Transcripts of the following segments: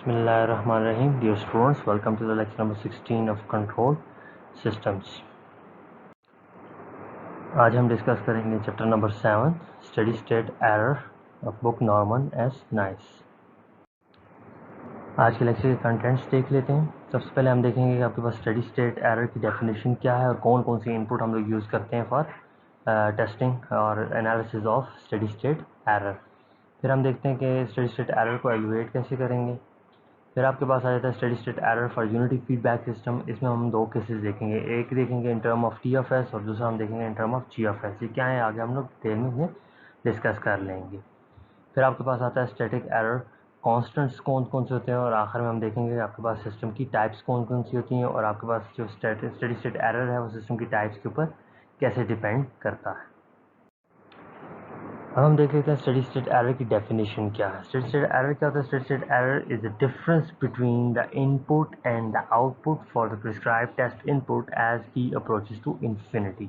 Bismillahirrahmanirrahim. Dear students, welcome to the lecture number 16 of Control Systems. आज हम discuss करेंगे chapter number 7 study state error of book Norman S nice. आज के lecture के contents देख लेते हैं। सबसे पहले हम देखेंगे कि आपके पास स्टडी स्टेट एरर की डेफिनेशन क्या है और कौन कौन सी इनपुट हम लोग यूज़ करते हैं फॉर टेस्टिंग और analysis of steady state error. फिर हम देखते हैं कि स्टडी स्टेट एरर को एवेलुएट कैसे करेंगे। फिर आपके पास आ जाता है steady state error for unity feedback system. इसमें हम दो केसेस देखेंगे, एक देखेंगे in term of T of S और दूसरा हम देखेंगे in term of G of S. ये क्या है आगे हम लोग डिटेल में डिस्कस कर लेंगे। फिर आपके पास आता है स्टैटिक एरर, कॉन्स्टेंट्स कौन कौन से होते हैं और आखिर में हम देखेंगे आपके पास सिस्टम की टाइप्स कौन कौन सी होती हैं और आपके पास जो स्टडी स्टेट एरर है वो सिस्टम की टाइप्स के ऊपर कैसे डिपेंड करता है। अब हम देख लेते हैं स्टडी स्टेट एरर की डेफिनेशन क्या है। स्टडी स्टेट एरर क्या होता है? Steady state error is the difference between the input and the output for the prescribed test input as he approaches to infinity.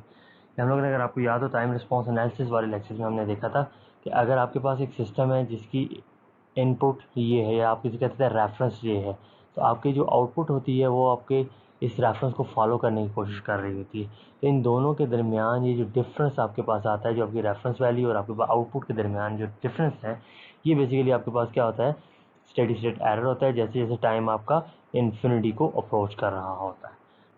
हम लोगों ने, अगर आपको याद हो, टाइम रिस्पॉन्स एनालिसिस वाले लेक्चर में हमने देखा था कि अगर आपके पास एक सिस्टम है जिसकी इनपुट ये है या आप किसी कहते हैं रेफरेंस ये है, तो आपकी जो आउटपुट होती है वो आपके इस रेफरेंस को फॉलो करने की कोशिश कर रही होती है। तो इन दोनों के दरमियान ये जो डिफरेंस आपके पास आता है, जो आपकी रेफरेंस वैल्यू और आपके पास आउटपुट के दरमियान जो डिफरेंस है, ये बेसिकली आपके पास क्या होता है? स्टेडी स्टेट एरर होता है, जैसे जैसे टाइम आपका इन्फिनिटी को अप्रोच कर रहा होता है।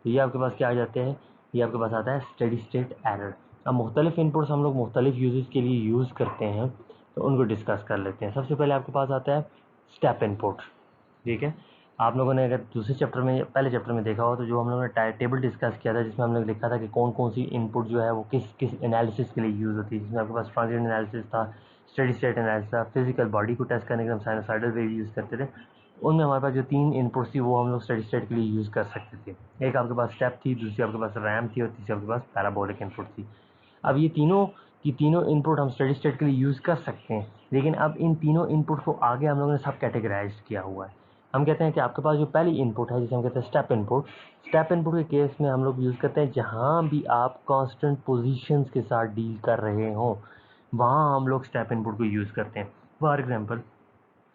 तो ये आपके पास क्या आ जाते हैं? ये आपके पास आता है स्टेडी स्टेट एरर। अब मुख्तलिफ इनपुट्स हम लोग मुख्तलिफ यूजेस के लिए यूज़ करते हैं, तो उनको डिस्कस कर लेते हैं। सबसे पहले आपके पास आता है स्टेप इनपुट। ठीक है, आप लोगों ने अगर दूसरे चैप्टर में, पहले चैप्टर में देखा हो, तो जो हम लोगों ने टेबल डिस्कस किया था जिसमें हमने लिखा था कि कौन कौन सी इनपुट जो है वो किस किस एनालिसिस के लिए यूज़ होती है, जिसमें आपके पास ट्रांजिएंट एनालिसिस था, स्टेडी स्टेट एनालिसिस था, फिजिकल बॉडी को टेस्ट करने के लिए हम साइनोसाइडल वेव यूज़ करते थे। उनमें हमारे पास जो 3 इनपुट्स थी वो हम लोग स्टेडी स्टेट के लिए यूज़ कर सकते थे। एक आपके पास स्टेप थी, दूसरी आपके पास रैम थी और तीसरी आपके पास पैराबोलिक इनपुट थी। अब ये तीनों की तीनों इनपुट हम स्टडी स्टेट के लिए यूज़ कर सकते हैं, लेकिन अब इन तीनों इनपुट को आगे हम लोगों ने सब कैटेगराइज किया हुआ है। हम कहते हैं कि आपके पास जो पहली इनपुट है जिसे हम कहते हैं स्टेप इनपुट, स्टेप इनपुट के केस में हम लोग यूज़ करते हैं जहाँ भी आप कांस्टेंट पोजीशंस के साथ डील कर रहे हों, वहाँ हम लोग स्टेप इनपुट को यूज़ करते हैं। फॉर एग्जांपल,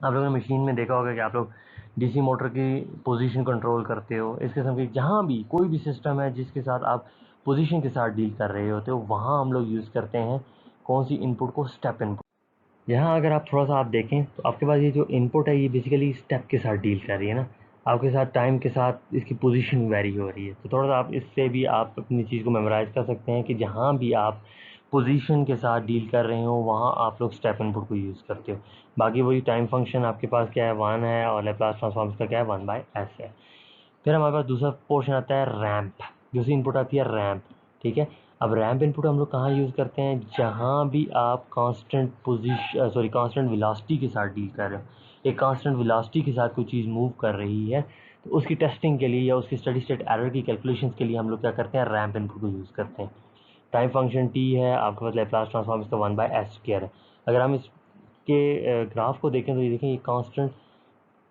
आप लोगों ने मशीन में देखा होगा कि आप लोग डीसी मोटर की पोजीशन कंट्रोल करते हो। इस किस्म की जहाँ भी कोई भी सिस्टम है जिसके साथ आप पोजीशन के साथ डील कर रहे होते हो, वहाँ हम लोग यूज़ करते हैं कौन सी इनपुट को? Step input. यहाँ अगर आप थोड़ा सा आप देखें तो आपके पास ये जो इनपुट है ये बेसिकली स्टेप के साथ डील कर रही है ना, आपके साथ टाइम के साथ इसकी पोजीशन वेरी हो रही है। तो थोड़ा सा आप इससे भी आप अपनी चीज़ को मेमोराइज कर सकते हैं कि जहाँ भी आप पोजीशन के साथ डील कर रहे हो वहाँ आप लोग स्टेप इनपुट को यूज़ करते हो। बाकी वही टाइम फंक्शन आपके पास क्या है? 1 है और लैप्लास ट्रांसफॉर्म का क्या है? 1/s है। फिर हमारे पास दूसरा पोर्शन आता है रैंप। दूसरी इनपुट आती है रैंप। ठीक है, अब रैंप इनपुट हम लोग कहाँ यूज़ करते हैं? जहाँ भी आप कांस्टेंट वेलोसिटी के साथ डील कर रहे हो, एक कांस्टेंट वेलोसिटी के साथ कोई चीज़ मूव कर रही है, तो उसकी टेस्टिंग के लिए या उसकी स्टडी स्टेट एरर की कैलकुलेशंस के लिए हम लोग क्या करते हैं? रैंप इनपुट को यूज़ करते हैं। टाइम फंक्शन टी है, आपके पास लैप्लास ट्रांसफॉर्म इसका 1/s² है। अगर हम इसके ग्राफ को देखें तो ये देखें, ये कांस्टेंट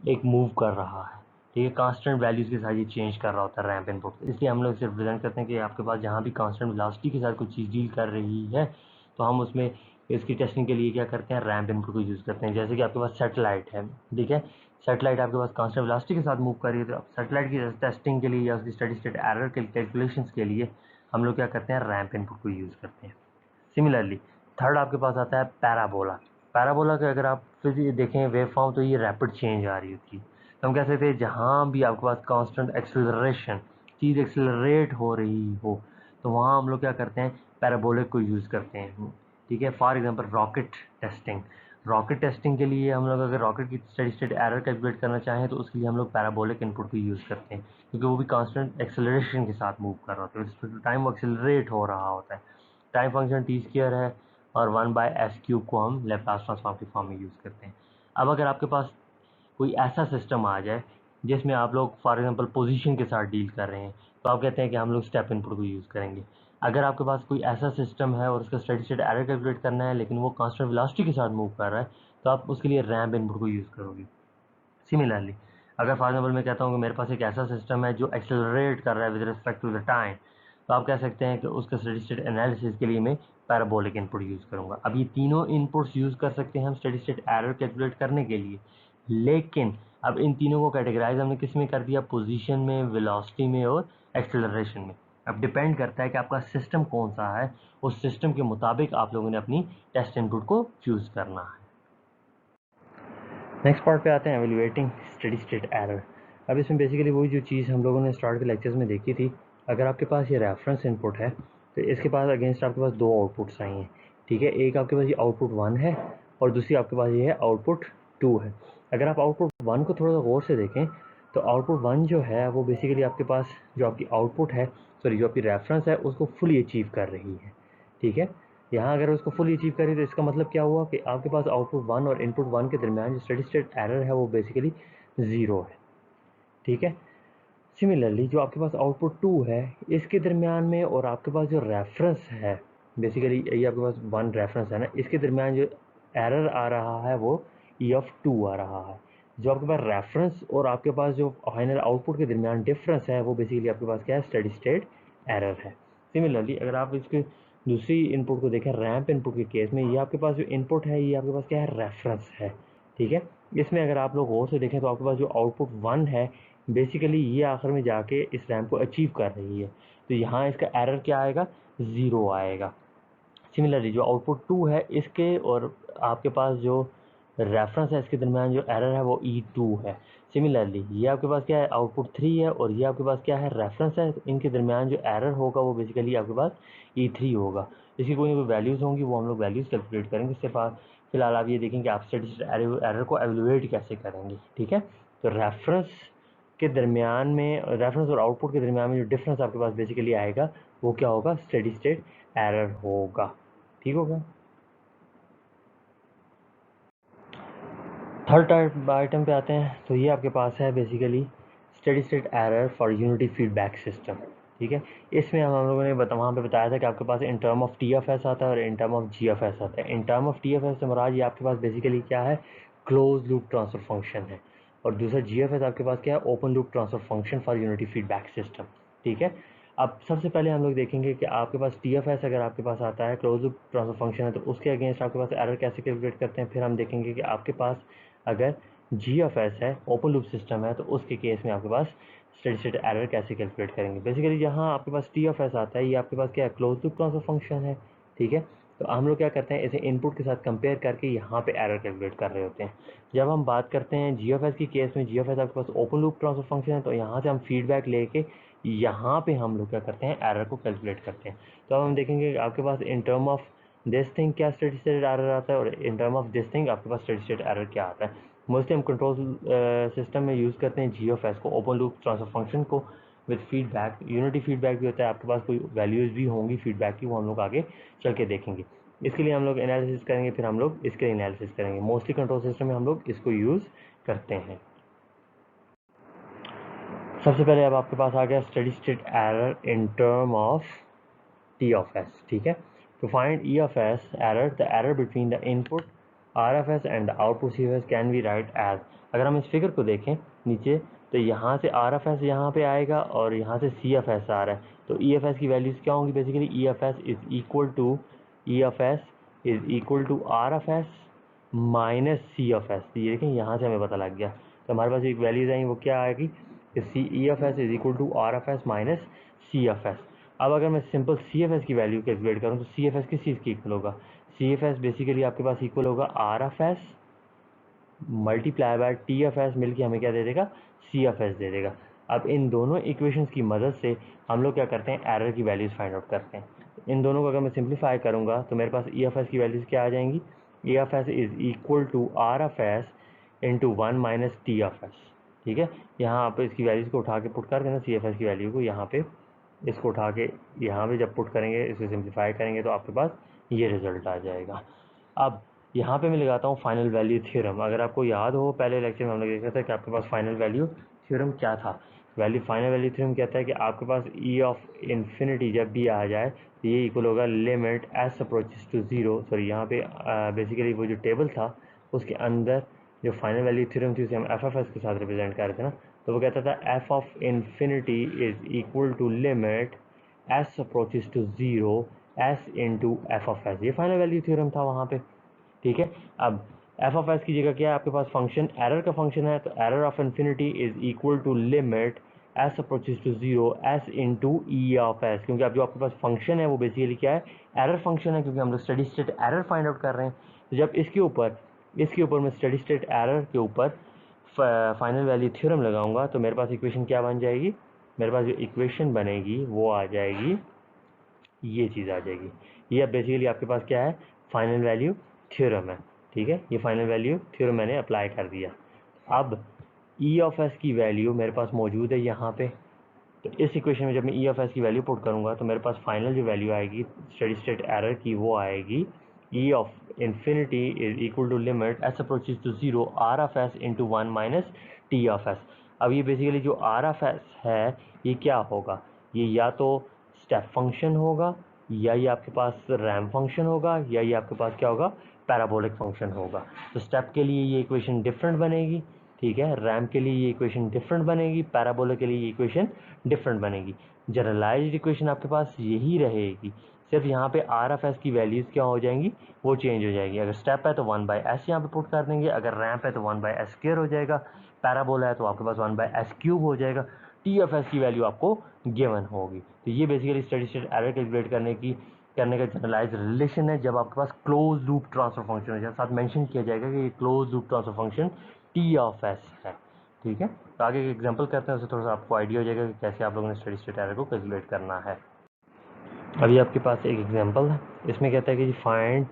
एक मूव कर रहा है। ठीक है, कांस्टेंट वैल्यूज़ के साथ ये चेंज कर रहा होता है रैंप इनपुट। इसलिए हम लोग इसे रिप्रेजेंट करते हैं कि आपके पास जहाँ भी कांस्टेंट वेलोसिटी के साथ कोई चीज़ डील कर रही है, तो हम उसमें इसकी टेस्टिंग के लिए क्या करते हैं? रैंप इनपुट को यूज़ करते हैं। जैसे कि आपके पास सैटेलाइट है, ठीक है, सैटेलाइट आपके पास कांस्टेंट वेलोसिटी के साथ मूव कर रही है, तो सैटेलाइट की टेस्टिंग के लिए या उसकी स्टडी स्टेट एरर के कैलकुलेशंस के लिए हम लोग क्या करते हैं? रैंप इनपुट को यूज़ करते हैं। सिमिलरली थर्ड आपके पास आता है पैराबोला। पैराबोला के अगर आप फिर देखें वेव फॉर्म, तो ये रैपिड चेंज आ रही होती है। तो हम कह सकते हैं जहाँ भी आपके पास कांस्टेंट एक्सेलरेशन, चीज़ एक्सेलरेट हो रही हो, तो वहाँ हम लोग क्या करते हैं? पैराबोलिक को यूज़ करते हैं। ठीक है, for example rocket testing. Rocket testing के लिए हम लोग अगर रॉकेट की स्टेडी स्टेट एरर कैलकुलेट करना चाहें तो उसके लिए हम लोग पैराबोलिक इनपुट को यूज़ करते हैं, क्योंकि वो भी कांस्टेंट एक्सेलरेशन के साथ मूव कर रहा होता है, रिस्पेक्ट टू टाइम वो एक्सेलरेट हो रहा होता है। टाइम फंक्शन t² है और 1/s³ को हम लैप्लास ट्रांसफॉर्म की फॉर्म में यूज़ करते हैं। अब अगर आपके पास कोई ऐसा सिस्टम आ जाए जिसमें आप लोग फॉर एग्जांपल पोजीशन के साथ डील कर रहे हैं, तो आप कहते हैं कि हम लोग स्टेप इनपुट को यूज़ करेंगे। अगर आपके पास कोई ऐसा सिस्टम है और उसका स्टेडी स्टेट एरर कैलकुलेट करना है लेकिन वो कांस्टेंट वेलोसिटी के साथ मूव कर रहा है, तो आप उसके लिए रैंप इनपुट को यूज़ करोगे। सिमिलरली अगर फॉर एग्जांपल मैं कहता हूँ कि मेरे पास एक ऐसा सिस्टम है जो एक्सेलरेट कर रहा है with respect to the time, तो आप कह सकते हैं कि उसका स्टेडी स्टेट एनालिसिस के लिए मैं पैराबोलिक इनपुट यूज़ करूँगा। अब ये तीनों इनपुट्स यूज़ कर सकते हैं हम स्टेडी स्टेट एरर कैलकुलेट करने के लिए, लेकिन अब इन तीनों को कैटेगराइज हमने किस में कर दिया, पोजीशन में, वेलोसिटी में और एक्सेलरेशन में। अब डिपेंड करता है कि आपका सिस्टम कौन सा है, उस सिस्टम के मुताबिक आप लोगों ने अपनी टेस्ट इनपुट को चूज करना है। नेक्स्ट पार्ट पे आते हैं, एवेल्युएटिंग स्टेडी स्टेट एरर। अब इसमें बेसिकली वही जो चीज़ हम लोगों ने स्टार्ट के लेक्चर्स में देखी थी, अगर आपके पास ये रेफरेंस इनपुट है तो इसके पास अगेंस्ट आपके पास दो आउटपुट्स आई हैं, ठीक है। एक आपके पास ये आउटपुट 1 है और दूसरी आपके पास ये है आउटपुट 2 है। अगर आप आउटपुट 1 को थोड़ा सा गौर से देखें तो आउटपुट 1 जो है वो बेसिकली आपके पास जो आपकी आउटपुट है, सॉरी जो आपकी रेफरेंस है, उसको फुली अचीव कर रही है, ठीक है। यहाँ अगर उसको फुल अचीव करें तो इसका मतलब क्या हुआ कि आपके पास आउटपुट 1 और इनपुट 1 के दरमियान जो स्टेडी स्टेट एरर है वो बेसिकली 0 है, ठीक है। सिमिलरली जो आपके पास आउटपुट 2 है इसके दरमियान में और आपके पास जो रेफरेंस है, बेसिकली ये आपके पास 1 रेफरेंस है ना, इसके दरमियान जो एरर आ रहा है वो EF2 आ रहा है। जो आपके पास रेफरेंस और आपके पास जो फाइनल आउटपुट के दरमियान डिफरेंस है वो बेसिकली आपके पास क्या है, स्टेडी स्टेट एरर है। सिमिलरली अगर आप इसके दूसरी इनपुट को देखें, रैंप इनपुट के केस में, ये आपके पास जो इनपुट है ये आपके पास क्या है, रेफरेंस है, ठीक है। इसमें अगर आप लोग गौर से देखें तो आपके पास जो आउटपुट 1 है बेसिकली ये आखिर में जाके इस रैंप को अचीव कर रही है, तो यहाँ इसका एरर क्या आएगा, 0 आएगा। सिमिलरली जो आउटपुट 2 है इसके और आपके पास जो रेफरेंस है इसके दरमियान जो एरर है वो E2 है। सिमिलरली ये आपके पास क्या है, आउटपुट 3 है और ये आपके पास क्या है, रेफरेंस है, तो इनके दरमियान जो एरर होगा वो बेसिकली आपके पास E3 होगा। इसकी कोई ना कोई वैल्यूज़ होंगी, वो हम लोग वैल्यूज़ कैलकुलेट करेंगे। इसके पास फिलहाल आप ये देखेंगे आप स्टेटिस्टिक एरर को एवेलुएट कैसे करेंगे, ठीक है। तो रेफरेंस के दरमियान में, रेफरेंस और आउटपुट के दरमियान में जो डिफरेंस आपके पास बेसिकली आएगा वो क्या होगा, स्टेडी स्टेट एरर होगा, ठीक होगा। थर्ड आइटम पे आते हैं, तो ये आपके पास है basically steady state error for unity feedback system, ठीक है। इसमें हम लोगों ने वहाँ पे बताया था कि आपके पास इन टर्म ऑफ TFS आता है और इन टर्म ऑफ GFS आता है। इन टर्म ऑफ TFS से मुराद ये आपके पास बेसिकली क्या है, क्लोज लूप ट्रांसफर फंक्शन है, और दूसरा GFS आपके पास क्या है, open loop transfer function for unity feedback system, ठीक है। अब सबसे पहले हम लोग देखेंगे कि आपके पास TFS अगर आपके पास आता है, क्लोज लूप ट्रांसफर फंक्शन है, तो उसके अगेंस्ट आपके पास एरर कैसे कैलकुलेट करते हैं। फिर हम देखेंगे कि आपके पास अगर GFS है, ओपन लूप सिस्टम है, तो उसके केस में आपके पास स्टेडी स्टेट एरर कैसे कैलकुलेट करेंगे। बेसिकली जहाँ आपके पास TFS आता है ये आपके पास क्या है, क्लोज लूप ट्रांसफर फंक्शन है, ठीक है। तो हम लोग क्या करते हैं, इसे इनपुट के साथ कंपेयर करके यहाँ पे एरर कैलकुलेट कर रहे होते हैं। जब हम बात करते हैं GFS की केस में, GFS आपके पास ओपन लूप ट्रांसफर फंक्शन है, तो यहाँ से हम फीडबैक लेके यहाँ पे हम लोग क्या करते हैं, एरर को कैलकुलेट करते हैं। तो अब हम देखेंगे आपके पास in term of this thing क्या स्टेडी स्टेट एरर आता है और in term of this thing आपके पास स्टेडी स्टेट एरर क्या आता है। मोस्टली हम कंट्रोल सिस्टम में यूज़ करते हैं GFS को, ओपन लूप ट्रांसफर फंक्शन को विद फीडबैक। यूनिटी फीडबैक भी होता है, आपके पास कोई वैल्यूज़ भी होंगी फीडबैक की, वो हम लोग आगे चल के देखेंगे। इसके लिए हम लोग एनालिसिस करेंगे, फिर हम लोग इसके एनालिसिस करेंगे। मोस्टली कंट्रोल सिस्टम में हम लोग इसको यूज़ करते हैं। सबसे पहले अब आपके पास आ गया steady state error in term of T(f)s, ठीक है। To find E(f)s error, the error between the input RFS and the output CFS can be write as, अगर हम इस फिगर को देखें नीचे तो यहाँ से RFS यहाँ पे आएगा और यहाँ से CFS आ रहा है, तो EFS की वैल्यूज़ क्या होंगी, basically EFS is equal to RFS minus CFS। ये देखें यहाँ से हमें पता लग गया, तो हमारे पास एक वैल्यूज़ आई वो क्या आएगी, EFS is equal to RFS minus CFS। अब अगर मैं सिंपल CFS की वैल्यू कैलकुलेट करूँ तो CFS किस चीज़ की इक्वल होगा, CFS बेसिकली आपके पास इक्वल होगा RFS मल्टीप्लाई बाय TFS मिलके हमें क्या दे देगा, CFS दे देगा। अब इन दोनों इक्वेशंस की मदद से हम लोग क्या करते हैं, एरर की वैल्यूज़ फाइंड आउट करते हैं। इन दोनों को अगर मैं सिंप्लीफाई करूँगा तो मेरे पास EFS की वैल्यूज़ क्या आ जाएंगी, EFS is equal to RFS into 1 minus TFS, ठीक है। यहाँ आप इसकी वैल्यूज़ को उठा के पुट कर देना, CFS की वैल्यू को यहाँ पे इसको उठा के यहाँ पे जब पुट करेंगे, इसको सिंप्लीफाई करेंगे तो आपके पास ये रिजल्ट आ जाएगा। अब यहाँ पे मैं लगाता हूँ फाइनल वैल्यू थ्योरम। अगर आपको याद हो पहले लेक्चर में हमने देखा था कि आपके पास फाइनल वैल्यू थ्योरम क्या था। फाइनल वैल्यू थ्योरम कहता है कि आपके पास E ऑफ इन्फिनिटी जब भी आ जाए तो ये इक्वल होगा limit S approaches to zero. Sorry यहाँ पे बेसिकली वो जो टेबल था उसके अंदर जो फाइनल वैल्यू थ्योरम थी उसे हम FFS के साथ रिप्रेजेंट कर रहे थे ना, तो वो कहता था f of infinity is equal to limit s approaches to zero s into F of S. ये फाइनल वैल्यू थ्योरम था वहाँ पे, ठीक है। अब एफ ऑफ एस की जगह क्या है आपके पास फंक्शन एरर का फंक्शन है, तो error of infinity is equal to limit S approaches to zero S into E of S, क्योंकि अब जो आपके पास फंक्शन है वो बेसिकली क्या है, एरर फंक्शन है, क्योंकि हम लोग study state error find out कर रहे हैं। तो जब इसके ऊपर मैं स्टडी स्टेट एरर के ऊपर फाइनल वैल्यू थ्योरम लगाऊंगा तो मेरे पास इक्वेशन क्या बन जाएगी, मेरे पास जो इक्वेशन बनेगी वो आ जाएगी, ये चीज़ आ जाएगी। ये अब बेसिकली आपके पास क्या है, फाइनल वैल्यू थ्योरम है। ठीक है, ये फाइनल वैल्यू थ्योरम मैंने अप्लाई कर दिया। अब ई ऑफ एस की वैल्यू मेरे पास मौजूद है यहाँ पे, तो इस इक्वेशन में जब मैं ई ऑफ एस की वैल्यू पुट करूँगा तो मेरे पास फाइनल जो वैल्यू आएगी स्टेडी स्टेट एरर की वो आएगी E of infinity is equal to limit S approaches to zero R of S into one minus T of S. अब ये बेसिकली जो आर ऑफ एस है ये क्या होगा, ये या तो स्टेप फंक्शन होगा, या ये आपके पास रैम फंक्शन होगा, या ये आपके पास क्या होगा, पैराबोलिक फंक्शन होगा। तो स्टेप के लिए ये इक्वेशन डिफरेंट बनेगी, ठीक है, रैम के लिए ये इक्वेशन डिफरेंट बनेगी, पैराबोला के लिए ये इक्वेशन डिफरेंट बनेगी। जनरलाइज्ड इक्वेशन आपके पास यही रहेगी, सिर्फ यहाँ पे आर एफ एस की वैल्यूज़ क्या हो जाएंगी, वो चेंज हो जाएगी। अगर स्टेप है तो वन बाई एस यहाँ पे पुट कर देंगे, अगर रैम्प है तो वन बाई एस स्क्वायर हो जाएगा, पैराबोला है तो आपके पास वन बाई एस क्यूब हो जाएगा, टी एफ एस की वैल्यू आपको गिवन होगी। तो ये basically steady state error calculate करने का जनरलाइज रिलेशन है जब आपके पास क्लोज लूप ट्रांसफर फंक्शन है, साथ मेंशन किया जाएगा कि ये close loop transfer function T of S है। ठीक है, तो आगे एक एग्जांपल करते हैं, उससे थोड़ा सा आपको आइडिया हो जाएगा कि कैसे आप लोगों ने स्टेडी स्टेट एरर को कैलकुलेट करना है। अभी आपके पास एक एग्जांपल है, इसमें कहता है कि find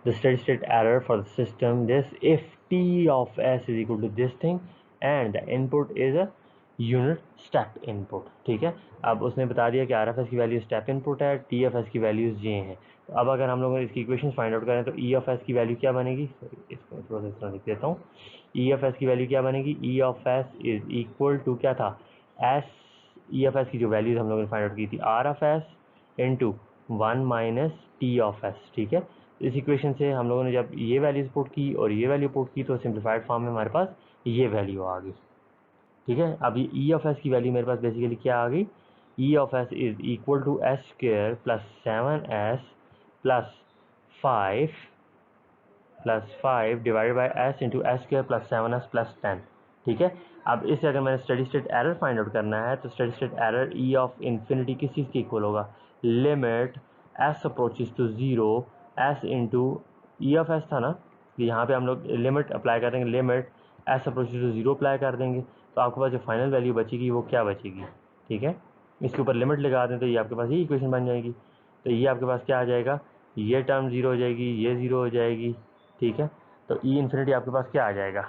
the steady state error for the system this if T of S is equal to this thing and the input is a unit step input. ठीक है, अब उसने बता दिया कि आर एफ एस की वैल्यू स्टेप इनपुट है, T F S की वैल्यूज ये हैं। तो अब अगर हम लोग इसकी इक्वेशन फाइंड आउट करें तो ई ऑफ एस की वैल्यू क्या बनेगी, इसको थोड़ा सा इस तरह लिख देता हूँ, ई ऑफ एस की वैल्यू क्या बनेगी, E of S is equal to क्या था, एस, ई ऑफ एस की जो वैल्यूज हम लोगों ने फाइंड आउट की थी R of S into one minus T of S. ठीक है, इस इक्वेशन से हम लोगों ने जब ये वैल्यूज पुट की और ये वैल्यू पुट की तो सिंप्लीफाइड फॉर्म में हमारे पास ये वैल्यू आ गई। ठीक है, अब ये ई ऑफ एस की वैल्यू मेरे पास बेसिकली क्या आ गई, E of S is equal to S square plus seven S plus five divided by S into S square plus seven S plus ten. ठीक है, अब इससे अगर मैंने steady state error find out करना है तो steady state error E of infinity किस चीज़ के इक्वल होगा, limit S approaches to zero S into E of S था ना, यहाँ पे हम लोग लिमिट अप्लाई कर देंगे, limit S approaches to zero apply कर देंगे, तो आपके पास जो फाइनल वैल्यू बचेगी वो क्या बचेगी। ठीक है, इसके ऊपर लिमिट लगा दें तो ये आपके पास ये इक्वेशन बन जाएगी। तो ये आपके पास क्या आ जाएगा, ये टर्म ज़ीरो हो जाएगी, ये ज़ीरो हो जाएगी। ठीक है, तो ई इन्फिनिटी आपके पास क्या आ जाएगा,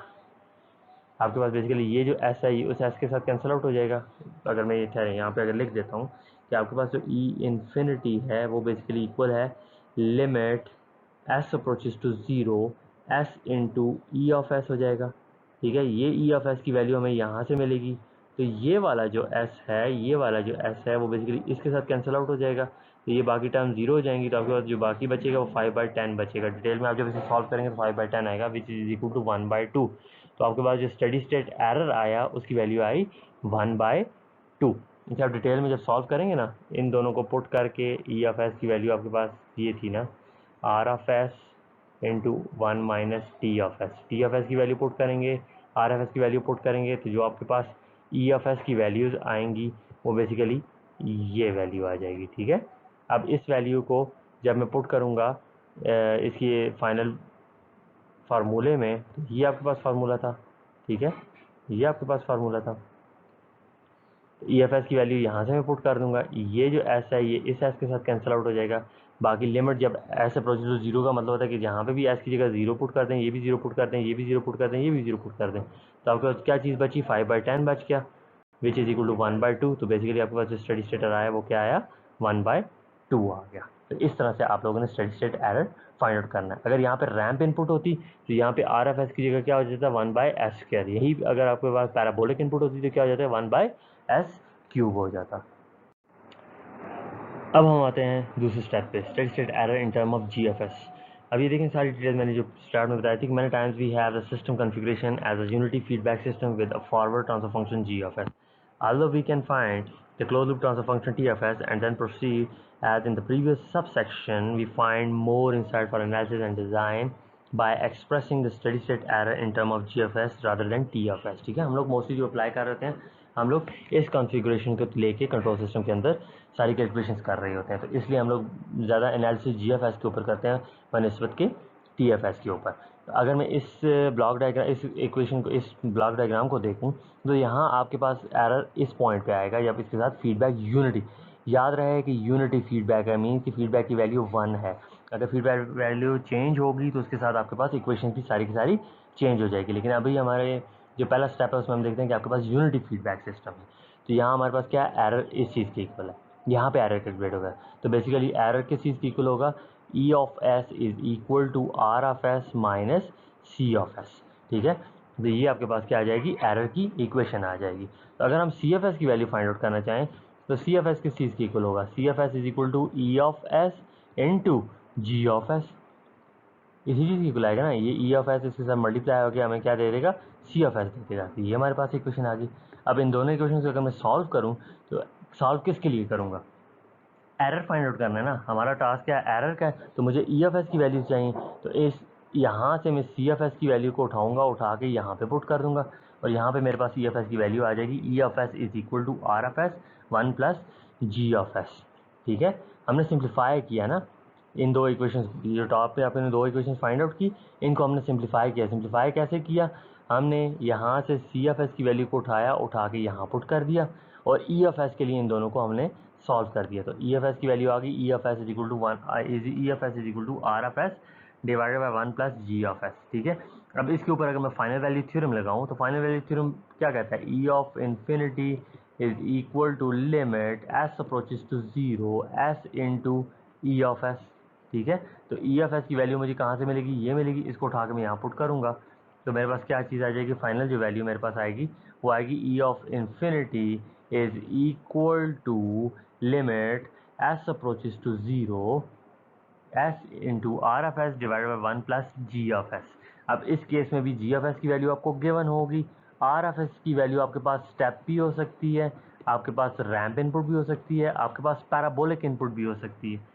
आपके पास बेसिकली ये जो एस है ये उस एस के साथ कैंसिल आउट हो जाएगा। अगर मैं ये ठहरे यहाँ पे अगर लिख देता हूँ कि आपके पास जो ई इन्फिनिटी है वो बेसिकली इक्वल है limit S approaches to zero S into E of S हो जाएगा। ठीक है, ये ई ऑफ एस की वैल्यू हमें यहाँ से मिलेगी, तो ये वाला जो एस है, ये वाला जो एस है वो बेसिकली इसके साथ कैंसिल आउट हो जाएगा, तो ये बाकी टर्म जीरो हो जाएंगी, तो आपके पास जो बाकी बचेगा वो 5/10 बचेगा। डिटेल में आप जब इसे सॉल्व करेंगे तो 5/10 आएगा विच इज इक्वल टू 1/2। तो आपके पास जो स्टडी स्टेट एरर आया उसकी वैल्यू आई 1/2। इसे आप डिटेल में जब सॉल्व करेंगे ना, इन दोनों को पुट करके ई ऑफ एस की वैल्यू आपके पास ये थी ना, R of S into one minus T of S, T of S की वैल्यू पुट करेंगे, आर एफ एस की वैल्यू पुट करेंगे, तो जो आपके पास ई ऑफ एस की वैल्यूज़ आएंगी वो बेसिकली ये वैल्यू आ जाएगी। ठीक है, अब इस वैल्यू को जब मैं पुट करूँगा इसकी फाइनल फार्मूले में, तो ये आपके पास फार्मूला था। ठीक है, ये आपके पास फार्मूला था, ई एफ एस की वैल्यू यहाँ से मैं पुट कर दूंगा, ये जो एस है ये इस एस के साथ कैंसिल आउट हो जाएगा। बाकी लिमिट जब एस अप्रोचेस टू जीरो का मतलब होता है कि जहाँ पे भी एस की जगह जीरो पुट कर दें, ये भी जीरो पुट कर दें, ये भी जीरो पुट कर दें, ये भी जीरो पुट कर दें, तो आपके पास क्या चीज़ बची, 5/10 बच गया विच इज इक्वल टू 1/2। तो बेसिकली आपके पास जो स्टडी स्टेट एरर आया वो क्या आया, 1/2 आ गया। तो इस तरह से आप लोगों ने study state error find out करना है। अगर यहाँ पे रैम्प इनपुट होती तो यहाँ पे आर एफ एस की जगह क्या हो जाता है, 1/s²। यही अगर आपके पास पैराबोलिक इनपुट होती तो क्या हो जाता है, 1/s³ हो जाता। अब हम आते हैं दूसरे स्टेप पे, steady state error in term of G F S. अब ये देखें सारी डिटेल्स मैंने जो स्टार्ट में बताई थी कि many times we have the system configuration as a unity feedback system with a forward transfer function G of S. Although we can find the closed loop transfer function TFS and then proceed as in the previous subsection, we find more insight for analysis and design bye expressing the steady state error in term of GFS rather than TFS। ठीक है, हम लोग mostly जो apply कर रहे हैं हम लोग इस कॉन्फ़िगरेशन को लेके कंट्रोल सिस्टम के अंदर सारी कैलकुलेशंस कर रहे होते हैं, तो इसलिए हम लोग ज़्यादा एनालिसिस GFS के ऊपर करते हैं बनिस्बत के TFS के ऊपर। तो अगर मैं इस ब्लॉक डायग्राम, इस इक्वेशन को, इस ब्लॉक डायग्राम को देखूं तो यहाँ आपके पास एरर इस पॉइंट पे आएगा या इसके साथ फीडबैक यूनिटी। याद रहे कि यूनिटी फीडबैक है, मीन कि फीडबैक की वैल्यू 1 है। अगर फीडबैक वैल्यू चेंज होगी तो उसके साथ आपके पास इक्वेशन की सारी चेंज हो जाएगी। लेकिन अभी हमारे जो पहला स्टेप है उसमें हम देखते हैं कि आपके पास यूनिटी फीडबैक सिस्टम है। तो यहाँ हमारे पास क्या है, एरर इस चीज़ के इक्वल है, यहाँ पे एरर कैलकुलेट होगा। तो बेसिकली एरर किस चीज़ की इक्वल होगा, E of S is equal to R of S minus C of S। ठीक है, तो ये आपके पास क्या आ जाएगी, एरर की इक्वेशन आ जाएगी। तो अगर हम CFS की वैल्यू फाइंड आउट करना चाहें तो CFS किस चीज़ की इक्वल होगा, CFS is equal to E of S into G of S। इसी चीज़ की इक्वल आएगा ना, ये E ऑफ S इसके साथ मल्टीप्लाई होकर हमें क्या दे देगा, C ऑफ S दे देगा। तो ये हमारे पास इक्वेशन आ गई। अब इन दोनों इक्वेशन को अगर मैं सॉल्व करूँ तो सॉल्व किसके लिए करूँगा, एरर फाइंड आउट करना है ना, हमारा टास्क क्या है, एरर का है। तो मुझे E ऑफ S की वैल्यू चाहिए, तो इस यहाँ से मैं C ऑफ S की वैल्यू को उठाऊंगा, उठा के यहाँ पे पुट कर दूंगा और यहाँ पे मेरे पास E ऑफ S की वैल्यू आ जाएगी, E of S is equal to R of S 1 plus G of S। ठीक है, हमने सिंप्लीफाई किया ना इन दो इक्वेशंस, जो टॉप पे आपने दो इक्वेशंस फाइंड आउट की, इनको हमने सिंप्लीफाई किया। सिंप्लीफाई कैसे किया, हमने यहाँ से C ऑफ S की वैल्यू को उठाया, उठा के यहाँ पुट कर दिया और E ऑफ S के लिए इन दोनों को हमने सॉल्व कर दिया। तो E ऑफ S की वैल्यू आ गई, E of S is equal to E of S is equal to R of S divided by 1 plus G of S। ठीक है, अब इसके ऊपर अगर मैं फाइनल वैल्यू थ्योरम लगाऊं तो फाइनल वैल्यू थ्योरम क्या कहता है, E of infinity is equal to limit S approaches to 0 S into E of S। ठीक है, तो E ऑफ S की वैल्यू मुझे कहाँ से मिलेगी, ये मिलेगी, इसको उठा के मैं यहाँ पुट करूँगा तो मेरे पास क्या चीज़ आ जाएगी, फाइनल जो वैल्यू मेरे पास आएगी वो आएगी E of infinity is equal to limit s approaches to 0 s into R of S divided by 1 plus G of S। अब इस केस में भी G of S की वैल्यू आपको गिवन होगी, R of S की वैल्यू आपके पास step भी हो सकती है, आपके पास रैंप इनपुट भी हो सकती है, आपके पास पैराबोलिक इनपुट भी हो सकती है।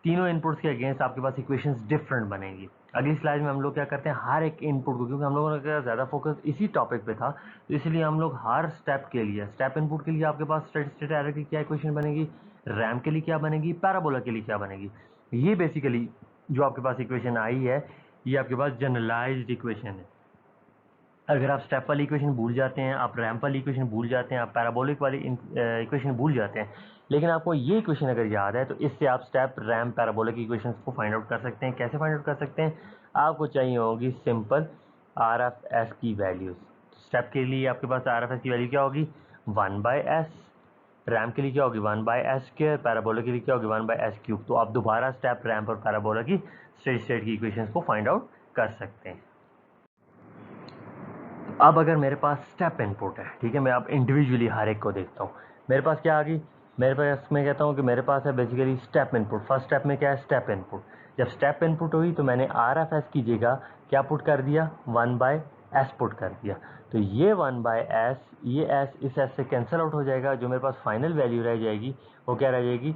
तीनों इनपुट्स के अगेंस्ट आपके पास इक्वेशंस डिफरेंट बनेगी। अगली स्लाइड में हम लोग क्या करते हैं, हर एक इनपुट को, क्योंकि हम लोगों का ज़्यादा फोकस इसी टॉपिक पे था तो इसलिए हम लोग हर स्टेप के लिए, स्टेप इनपुट के लिए आपके पास स्टेडी स्टेट एरर की क्या इक्वेशन बनेगी, रैम के लिए क्या बनेगी, पैराबोला के लिए क्या बनेगी। ये बेसिकली जो आपके पास इक्वेशन आई है ये आपके पास जनरलाइज्ड इक्वेशन है। अगर आप स्टेप वाली इक्वेशन भूल जाते हैं, आप रैंप वाली इक्वेशन भूल जाते हैं, आप पैराबोलिक वाली इक्वेशन भूल जाते हैं, लेकिन आपको ये इक्वेशन अगर याद है तो इससे आप स्टेप रैंप पैराबोलिक इक्वेशंस को फाइंड आउट कर सकते हैं। कैसे फाइंड आउट कर सकते हैं, आपको चाहिए होगी सिंपल आर एफ एस की वैल्यूज। स्टेप के लिए आपके पास आर एफ एस की वैल्यू क्या होगी, 1/s, रैम्प के लिए क्या होगी 1/s², पैराबोला के लिए क्या होगी 1/s³। तो आप दोबारा स्टेप रैम्प और पैराबोला की स्टेडी स्टेट की इक्वेशंस को फाइंड आउट कर सकते हैं। अब अगर मेरे पास स्टेप इनपुट है, ठीक है, मैं अब इंडिविजुअली हर एक को देखता हूँ। मेरे पास क्या आ गई, मेरे पास, मैं कहता हूँ कि मेरे पास है basically step input. First step में क्या है, स्टेप इनपुट। जब स्टेप इनपुट हुई तो मैंने आर एफ एस की जगह क्या पुट कर दिया, 1/s पुट कर दिया। तो ये 1/s, ये s इस s से कैंसिल आउट हो जाएगा। जो मेरे पास फाइनल वैल्यू रह जाएगी वो क्या रह जाएगी,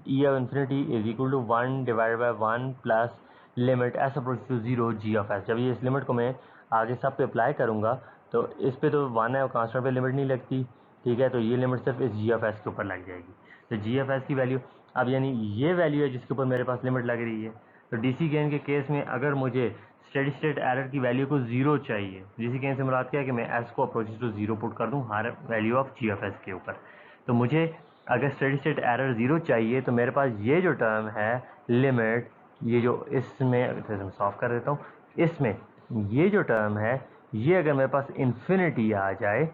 E of infinity is equal to 1 divide by 1 plus limit s approach to 0 G of s। जब ये इस लिमिट को मैं आगे सब पे अप्लाई करूँगा तो इस पे तो 1 है और कांस्टेंट पे लिमिट नहीं लगती, ठीक है, तो ये लिमिट सिर्फ इस G ऑफ S के ऊपर लग जाएगी। तो G ऑफ S की वैल्यू, अब यानी ये वैल्यू है जिसके ऊपर मेरे पास लिमिट लग रही है। तो DC गेन के केस में अगर मुझे स्टेडी स्टेट एरर की वैल्यू को 0 चाहिए, DC गेन से मुराद क्या है कि मैं S को अप्रोचेस टू 0 पुट कर दूँ हर value of G of S के ऊपर। तो मुझे अगर स्टेडी स्टेट एरर 0 चाहिए तो मेरे पास ये जो टर्म है लिमिट, ये जो इसमें सॉल्व कर देता हूँ, इसमें ये जो टर्म है ये अगर मेरे पास इन्फिनिटी आ जाए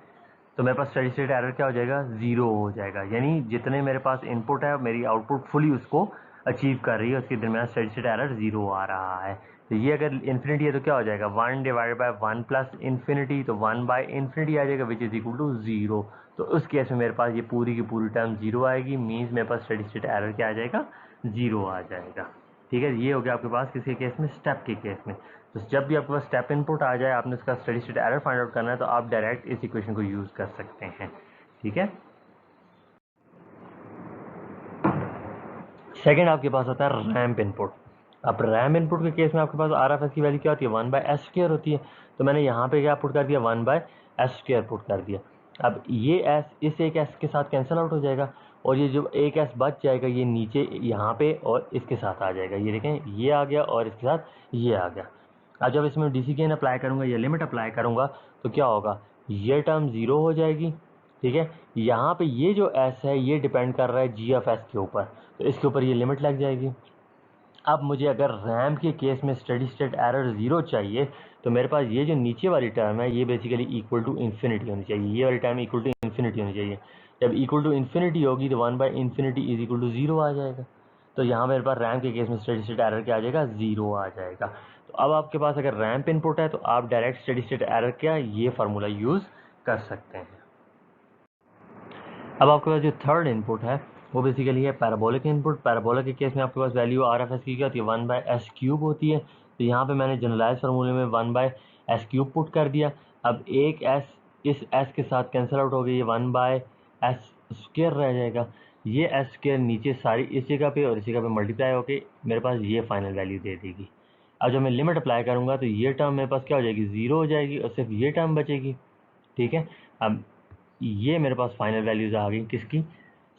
तो मेरे पास स्टेडी स्टेट एरर क्या हो जाएगा, 0 हो जाएगा। यानी जितने मेरे पास इनपुट है मेरी आउटपुट फुली उसको अचीव कर रही है, उसके दरमियान स्टेडी स्टेट एरर 0 आ रहा है। तो ये अगर इन्फिनिटी है तो क्या हो जाएगा, 1 डिवाइडेड बाय 1 प्लस इन्फिनिटी, तो 1/इन्फिनिटी आ जाएगा विच इज इक्वल टू 0। तो उस केस में मेरे पास ये पूरी की पूरी टर्म 0 आएगी, मीन्स मेरे पास स्टेडी स्टेट एरर क्या आ जाएगा, 0 आ जाएगा। ठीक है, ये हो गया आपके पास किसके केस में, स्टेप के केस में। तो जब भी आपके पास स्टेप इनपुट आ जाए, आपने उसका steady state error find out करना है तो आप डायरेक्ट इस इक्वेशन को यूज कर सकते हैं। ठीक है, सेकंड आपके पास होता है रैंप इनपुट। अब रैम इनपुट के केस में आपके पास RFS की वैल्यू क्या होती है, 1/s² होती है। तो मैंने यहाँ पे क्या पुट कर दिया, 1/s² पुट कर दिया। अब ये s इस एक s के साथ कैंसिल आउट हो जाएगा और ये जो एक s बच जाएगा ये नीचे यहाँ पे और इसके साथ आ जाएगा। ये देखें ये आ गया और इसके साथ ये आ गया। अब जब इसमें DC गेन अप्लाई करूँगा या लिमिट अप्लाई करूँगा तो क्या होगा, ये टर्म 0 हो जाएगी। ठीक है, यहाँ पे ये जो s है ये डिपेंड कर रहा है g(f)(s) के ऊपर, तो इसके ऊपर ये लिमिट लग जाएगी। अब मुझे अगर रैम के केस में स्टडी स्टेट एरर 0 चाहिए तो मेरे पास ये जो नीचे वाली टर्म है ये बेसिकली इक्वल टू इन्फिनिटी होनी चाहिए, ये वाली टर्म इक्वल टू इन्फिनिटी होनी चाहिए। जब इक्वल टू इन्फिनिटी होगी तो 1/∞ इज इक्वल टू 0 आ जाएगा। तो यहाँ मेरे पास रैम के केस में स्टडी स्टेट एरर क्या आ जाएगा, 0 आ जाएगा। तो अब आपके पास अगर रैम्प इनपुट है तो आप डायरेक्ट स्टडी स्टेट एरर क्या ये फार्मूला यूज़ कर सकते हैं। अब आपके पास जो थर्ड इनपुट है वो बेसिकली है पैराबोलिक इनपुट। पैराबोलिक के केस में आपके पास वैल्यू RFS की क्या होती है, 1/s³ होती है। तो यहाँ पे मैंने जनरलाइज फार्मूले में 1/s³ पुट कर दिया। अब एक s इस s के साथ कैंसिल आउट हो गई, ये 1/s² रह जाएगा। ये s² नीचे सारी इस जगह पे और इस जगह पे मल्टीप्लाई होके मेरे पास ये फाइनल वैल्यू दे देगी। अब जब मैं लिमिट अप्लाई करूँगा तो ये टर्म मेरे पास क्या हो जाएगी, 0 हो जाएगी और सिर्फ ये टर्म बचेगी। ठीक है, अब ये मेरे पास फाइनल वैल्यूज आ गई किसकी,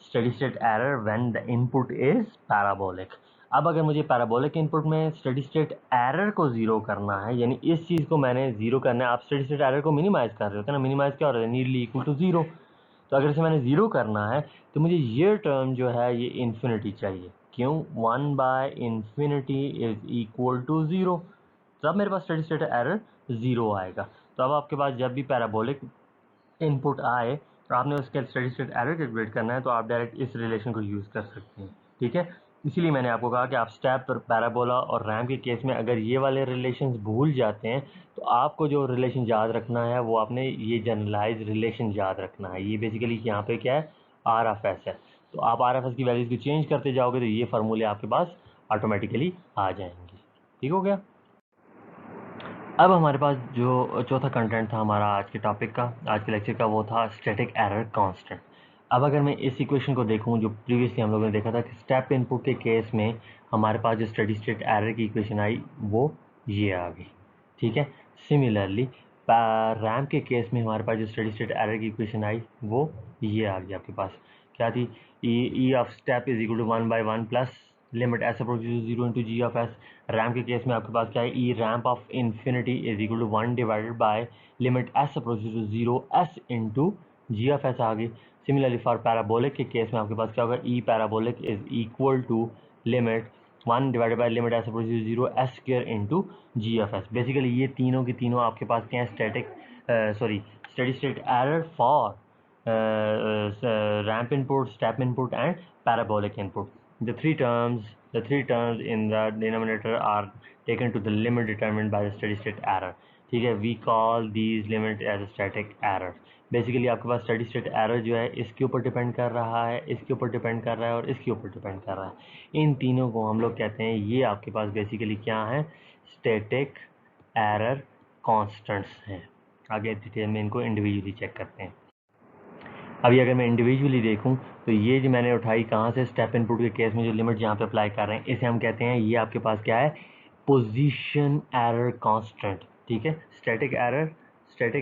study state error when the input is parabolic. अब अगर मुझे पैराबोलिक इनपुट में स्टडी स्टेट एरर को 0 करना है, यानी इस चीज़ को मैंने 0 करना है। आप स्टडी स्टेट एरर को मिनिमाइज कर रहे होते हैं ना, मिनिमाइज क्या हो रहा है, नीडली इक्वल टू 0। तो अगर इसे मैंने 0 करना है तो मुझे ये टर्म जो है ये इन्फिनिटी चाहिए। क्यों, 1/∞ इज इक्वल टू 0। तब मेरे पास स्टडी स्टेट एरर 0 आएगा। तो अब आपके पास जब भी पैराबोलिक इनपुट आए तो आपने उसके स्टडी स्टेट एरर कैलकुलेट करना है तो आप डायरेक्ट इस रिलेशन को यूज़ कर सकते हैं। ठीक है, इसीलिए मैंने आपको कहा कि आप स्टेप पर पैराबोला और रैम के केस में अगर ये वाले रिलेशंस भूल जाते हैं तो आपको जो रिलेशन याद रखना है वो आपने ये जनरलाइज रिलेशन याद रखना है। ये बेसिकली यहाँ पे क्या है, RFS है। तो आप RFS की वैल्यूज़ को चेंज करते जाओगे तो ये फार्मूले आपके पास ऑटोमेटिकली आ जाएंगे। ठीक हो गया। अब हमारे पास जो चौथा कंटेंट था हमारा आज के टॉपिक का, आज के लेक्चर का, वो था स्टैटिक एरर कांस्टेंट। अब अगर मैं इस इक्वेशन को देखूं जो प्रीवियसली हम लोगों ने देखा था कि स्टेप इनपुट के केस में हमारे पास जो स्टडी स्टेट एरर की इक्वेशन आई वो ये आ गई। ठीक है, सिमिलरली रैम के केस में हमारे पास जो स्टडी स्टेट एरर की इक्वेशन आई वो ये आ गई। आपके पास क्या थी, E of step is equal to 1/1 plus limit s approaches to 0 into g(f)(s). Ramp के केस में आपके पास क्या है, E ramp of infinity is equal to 1 divided by limit s approaches to 0 s into g(f)(s) आ गई। Similarly for parabolic के case में आपके पास क्या होगा, E parabolic is equal to limit 1 divided by limit s approaches to 0 s² into g(f)(s). Basically ये तीनों की तीनों आपके पास क्या है, steady state error for ramp input, step input and parabolic input. The three terms in the denominator are taken to the limit determined by the steady state error. ठीक है, we call these limit as a static error. Basically आपके पास study state error जो है इसके ऊपर depend कर रहा है, इसके ऊपर डिपेंड कर रहा है और इसके ऊपर डिपेंड कर रहा है। इन तीनों को हम लोग कहते हैं, ये आपके पास बेसिकली क्या है, स्टैटिक एरर कांस्टेंट्स हैं। आगे डिटेल में इनको इंडिविजुअली चेक करते हैं। अभी अगर मैं इंडिविजुअली देखूं तो ये जो मैंने उठाई कहाँ से, स्टेप इनपुट के केस में जो लिमिट जहाँ पे अप्लाई कर रहे हैं इसे हम कहते हैं, ये आपके पास क्या है, पोजीशन एरर कांस्टेंट। ठीक है, स्टैटिक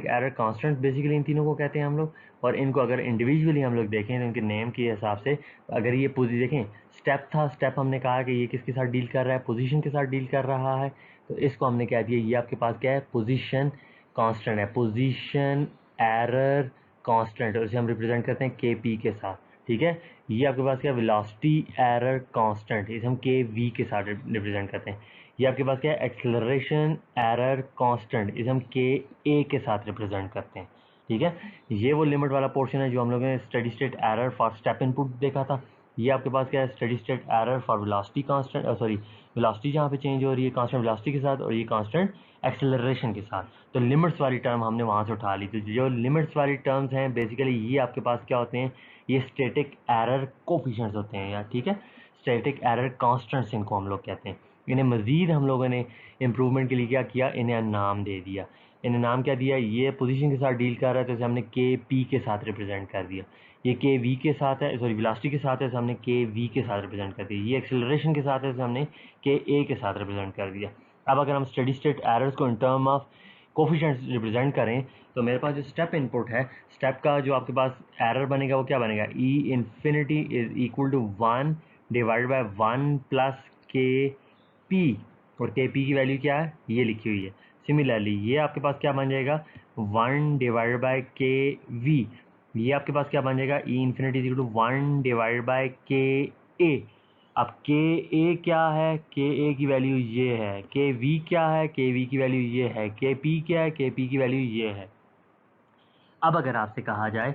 एरर कांस्टेंट बेसिकली इन तीनों को कहते हैं हम लोग। और इनको अगर इंडिविजुअली हम लोग देखें तो इनके नेम के हिसाब से अगर ये देखें, स्टेप था, स्टेप हमने कहा कि ये किसके साथ डील कर रहा है, पोजीशन के साथ डील कर रहा है। तो इसको हमने कह दिया ये आपके पास क्या है, पोजीशन कांस्टेंट है, पोजीशन एरर कांस्टेंट, और इसे हम रिप्रेजेंट करते हैं KP के साथ। ठीक है, ये आपके पास क्या है, वेलोसिटी एरर कांस्टेंट, इसे हम KV के साथ रिप्रेजेंट करते हैं। ये आपके पास क्या है, एक्सेलरेशन एरर कांस्टेंट, इसे हम KA के साथ रिप्रेजेंट करते हैं। ठीक है, ये वो लिमिट वाला पोर्शन है जो हम लोगों ने study state error for step input देखा था। ये आपके पास क्या है, steady state error for velocity constant, velocity जहाँ पे चेंज हो रही है कांस्टेंट वेलोसिटी के साथ, और ये कांस्टेंट एक्सेलरेशन के साथ। तो लिमिट्स वाली टर्म हमने वहाँ से उठा ली। तो जो लिमिट्स वाली टर्म्स हैं बेसिकली ये आपके पास क्या होते हैं, ये स्टैटिक एरर कोफिशिएंट्स होते हैं यार। ठीक है, स्टैटिक एरर कांस्टेंट्स इनको हम लोग कहते हैं। इन्हें मज़ीद हम लोगों ने इम्प्रूवमेंट के लिए क्या किया, इन्हें नाम दे दिया। इन्हें नाम क्या दिया, ये पोजीशन के साथ डील कर रहा है तो इसे हमने के पी के साथ रिप्रेजेंट कर दिया। ये के वी के साथ है, सॉरी वेलोसिटी के साथ है तो हमने के वी के साथ रिप्रेजेंट कर दिया। ये एक्सेलरेशन के साथ है तो हमने के ए के साथ रिप्रेजेंट कर दिया। अब अगर हम स्टेडी स्टेट एरर्स को इन टर्म ऑफ कोफिशिएंट्स रिप्रेजेंट करें तो मेरे पास जो स्टेप इनपुट है, स्टेप का जो आपके पास एरर बनेगा वो क्या बनेगा, E infinity is equal to 1 divide by 1 plus K P, और के पी की वैल्यू क्या है, ये लिखी हुई है। सिमिलरली ये आपके पास क्या बन जाएगा, 1 डिवाइड बाय के वी, ये आपके पास क्या बन जाएगा, E infinity is equal to 1 divide by K A. अब के ए क्या है, के ए की वैल्यू ये है, के वी क्या है, के वी की वैल्यू ये है, के पी क्या है, के पी की वैल्यू ये है। अब अगर आपसे कहा जाए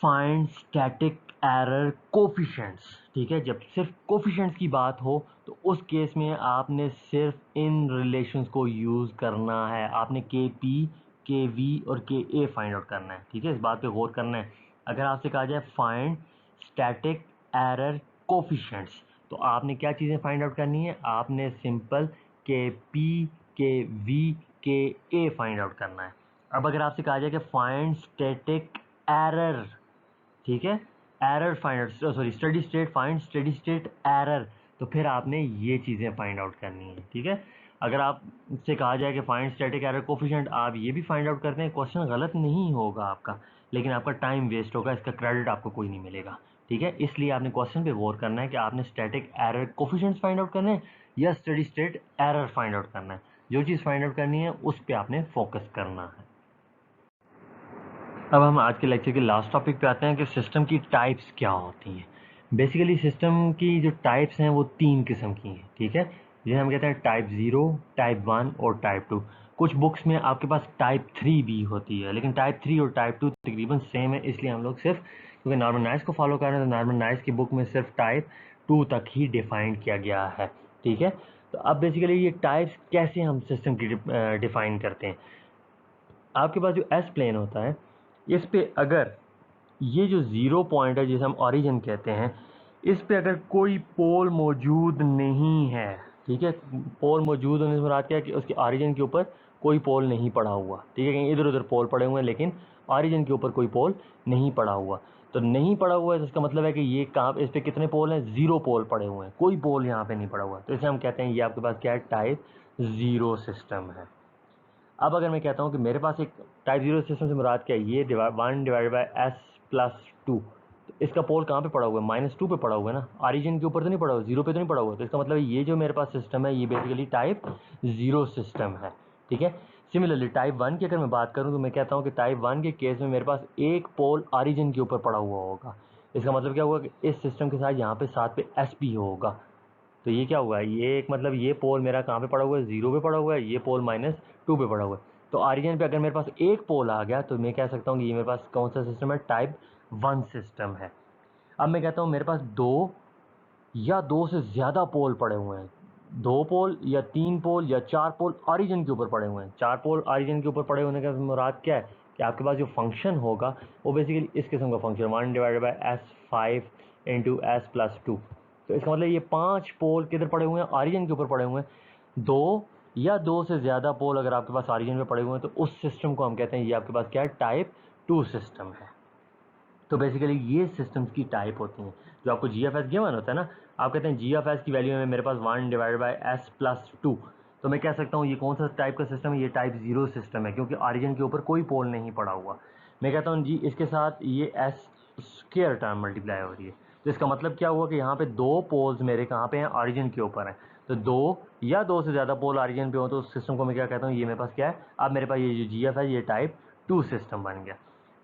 फाइंड स्टैटिक एरर कोफिशिएंट्स, ठीक है, जब सिर्फ कोफिशिएंट्स की बात हो तो उस केस में आपने सिर्फ इन रिलेशंस को यूज़ करना है, आपने के पी, के वी और के ए फाइंड आउट करना है, ठीक है, इस बात पे गौर करना है। अगर आपसे कहा जाए फाइंड स्टैटिक एरर कोफिशिएंट्स तो आपने क्या चीज़ें फाइंड आउट करनी है, आपने सिंपल के पी, के वी, के ए फाइंड आउट करना है। अब अगर आपसे कहा जाए कि फाइंड स्टैटिक एरर, ठीक है, error find, sorry steady state, find steady state error, तो फिर आपने ये चीज़ें फाइंड आउट करनी है, ठीक है। अगर आपसे कहा जाए कि फाइंड स्टैटिक एरर कोफिशिएंट, आप ये भी फाइंड आउट करते हैं, क्वेश्चन गलत नहीं होगा आपका, लेकिन आपका टाइम वेस्ट होगा, इसका क्रेडिट आपको कोई नहीं मिलेगा, ठीक है। इसलिए आपने क्वेश्चन पे गौर करना है कि आपने static error coefficients find out करने हैं या steady state error find out करना है। जो चीज़ फाइंड आउट करनी है उस पर आपने फोकस करना है। अब हम आज के लेक्चर के लास्ट टॉपिक पे आते हैं कि सिस्टम की टाइप्स क्या होती हैं। बेसिकली सिस्टम की जो टाइप्स हैं वो 3 किस्म की हैं, ठीक है, जिन्हें हम कहते हैं टाइप 0, टाइप 1 और टाइप 2। कुछ बुक्स में आपके पास टाइप 3 भी होती है, लेकिन टाइप 3 और टाइप 2 तकरीबन सेम है, इसलिए हम लोग सिर्फ क्योंकि नॉर्मल को फॉलो कर रहे हैं तो नॉर्मल की बुक में सिर्फ टाइप 2 तक ही डिफाइन किया गया है, ठीक है। तो अब बेसिकली ये टाइप्स कैसे हम सिस्टम की डिफाइन करते हैं। आपके पास जो एस प्लेन होता है, इस पे अगर ये जो ज़ीरो पॉइंट है जिसे हम ओरिजिन कहते हैं, इस पे अगर कोई पोल मौजूद नहीं है, ठीक है, पोल मौजूद होने से मुराद क्या है कि उसके ओरिजिन के ऊपर कोई पोल नहीं पड़ा हुआ, ठीक है, कहीं इधर उधर पोल पड़े हुए हैं लेकिन ओरिजिन के ऊपर कोई पोल नहीं पड़ा हुआ, तो नहीं पड़ा हुआ है तो इसका मतलब है कि ये कहाँ, इस पे कितने पोल हैं, 0 पोल पड़े हुए हैं, कोई पोल यहाँ पे नहीं पड़ा हुआ, तो इसे हम कहते हैं ये आपके पास क्या है, टाइप 0 सिस्टम है। अब अगर मैं कहता हूँ कि मेरे पास एक टाइप 0 सिस्टम से मुराद क्या है, ये 1 डिवाइड बाई एस प्लस 2, तो इसका पोल कहाँ पे पड़ा हुआ है, -2 पे पड़ा हुआ है ना, ओरिजिन के ऊपर तो नहीं पड़ा हुआ, 0 पे तो नहीं पड़ा हुआ, तो इसका मतलब ये जो मेरे पास सिस्टम है ये बेसिकली टाइप 0 सिस्टम है, ठीक है। सिमिलरली टाइप 1 की अगर मैं बात करूँ तो मैं कहता हूँ कि टाइप 1 के केस में मेरे पास एक पोल ओरिजिन के ऊपर पड़ा हुआ होगा, इसका मतलब क्या हुआ कि इस सिस्टम के साथ यहाँ पे साथ पे एस भी होगा, तो ये क्या हुआ है, ये एक मतलब ये पोल मेरा कहाँ पे पड़ा हुआ है, 0 पे पड़ा हुआ है, ये पोल -2 पे पड़ा हुआ है, तो ओरिजिन पे अगर मेरे पास एक पोल आ गया तो मैं कह सकता हूँ कि ये मेरे पास कौन सा सिस्टम है, टाइप 1 सिस्टम है। अब मैं कहता हूँ मेरे पास 2 या 2 से ज़्यादा पोल पड़े हुए हैं, 2 पोल या 3 पोल या 4 पोल ओरिजिन के ऊपर पड़े हुए हैं, 4 पोल ओरिजिन के ऊपर पड़े होने का मुराद क्या है कि आपके पास जो फंक्शन होगा वो बेसिकली इस किस्म का function 1 divided by S5 into S+2, तो इसका मतलब ये 5 पोल किधर पड़े हुए हैं, ओरिजिन के ऊपर पड़े हुए हैं। 2 या 2 से ज़्यादा पोल अगर आपके पास ओरिजिन में पड़े हुए हैं तो उस सिस्टम को हम कहते हैं ये आपके पास क्या है, टाइप 2 सिस्टम है। तो बेसिकली ये सिस्टम्स की टाइप होती हैं, जो आपको जी एफ एस गिवन होता है ना, आप कहते हैं जी एफ एस की वैल्यू में मेरे पास 1 डिवाइड बाई S+2, तो मैं कह सकता हूँ ये कौन सा टाइप का सिस्टम है, ये टाइप 0 सिस्टम है, क्योंकि ओरिजिन के ऊपर कोई पोल नहीं पड़ा हुआ। मैं कहता हूँ जी इसके साथ ये एस स्क्वायर टर्म मल्टीप्लाई हो रही है, तो इसका मतलब क्या हुआ कि यहाँ पे 2 पोल्स मेरे कहाँ पे हैं, ओरिजिन के ऊपर हैं, तो 2 या 2 से ज़्यादा पोल ओरिजिन पे हो तो उस सिस्टम को मैं क्या कहता हूँ, ये मेरे पास क्या है, अब मेरे पास ये जो जी एफ है ये टाइप 2 सिस्टम बन गया।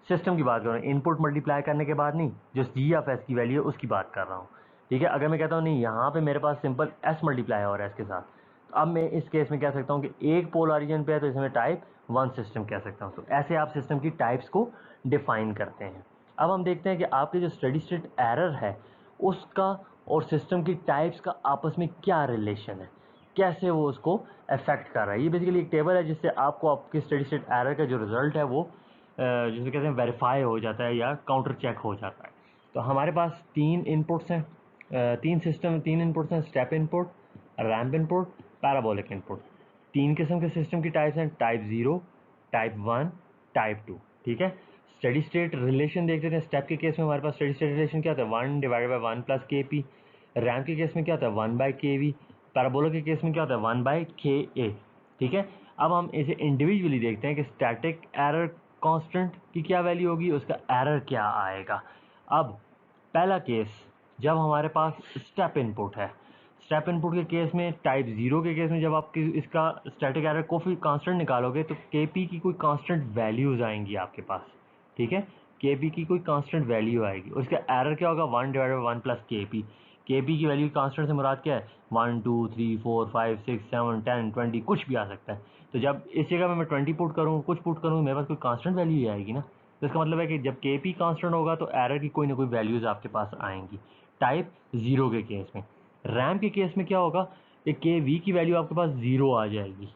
सिस्टम की बात कर रहा हूँ, इनपुट मल्टीप्लाई करने के बाद नहीं, जो जी ऑफ एस की वैल्यू है उसकी बात कर रहा हूँ, ठीक है। अगर मैं कहता हूँ नहीं यहाँ पे मेरे पास सिंपल एस मल्टीप्लाई हो रहा है इसके साथ, तो अब मैं इस केस में कह सकता हूँ कि एक पोल ओरिजिन पे है तो इसमें टाइप 1 सिस्टम कह सकता हूँ। तो ऐसे आप सिस्टम की टाइप्स को डिफाइन करते हैं। अब हम देखते हैं कि आपके जो स्टेडी स्टेट एरर है उसका और सिस्टम की टाइप्स का आपस में क्या रिलेशन है, कैसे वो उसको अफेक्ट कर रहा है। ये बेसिकली एक टेबल है जिससे आपको आपके स्टेडी स्टेट एरर का जो रिजल्ट है वो जिसे कहते हैं वेरीफाई हो जाता है या काउंटर चेक हो जाता है। तो हमारे पास 3 इनपुट्स हैं, 3 इनपुट्स हैं, step input, ramp input, parabolic input. 3 किस्म के सिस्टम की टाइप्स हैं, टाइप 0, टाइप 1, टाइप 2, ठीक है। स्टेडी स्टेट रिलेशन देखते हैं। स्टेप के केस में हमारे पास स्टेडी स्टेट रिलेशन क्या होता है, 1 divided by 1 plus K P. RAM के केस में क्या होता है, 1 बाई के वी। पैराबोला के केस में क्या होता है, 1 बाई के ए, ठीक है। अब हम इसे इंडिविजुअली देखते हैं कि स्टैटिक एरर कांस्टेंट की क्या वैल्यू होगी, उसका एरर क्या आएगा। अब पहला केस, जब हमारे पास स्टेप इनपुट है, स्टेप इनपुट के केस में, टाइप 0 के केस में जब आप इसका स्टैटिक एरर कोफी कांस्टेंट निकालोगे तो केपी की कोई कांस्टेंट वैल्यूज आएंगी आपके पास, ठीक है। केपी की कोई कांस्टेंट वैल्यू आएगी और इसका एरर क्या होगा, 1 divided by 1 plus KP. KP की वैल्यू कांस्टेंट से मुराद क्या है, 1 2 3 4 5 6 7 10 20 कुछ भी आ सकता है। तो जब इस जगह में मैं 20 पुट करूँ, कुछ पुट करूँ, मेरे पास कोई कांस्टेंट वैल्यू ही आएगी ना। तो इसका मतलब है कि जब केपी कांस्टेंट होगा तो एरर की कोई ना कोई वैल्यूज आपके पास आएंगी। टाइप 0 के केस में, रैम के केस में क्या होगा कि के वी की वैल्यू आपके पास 0 आ जाएगी।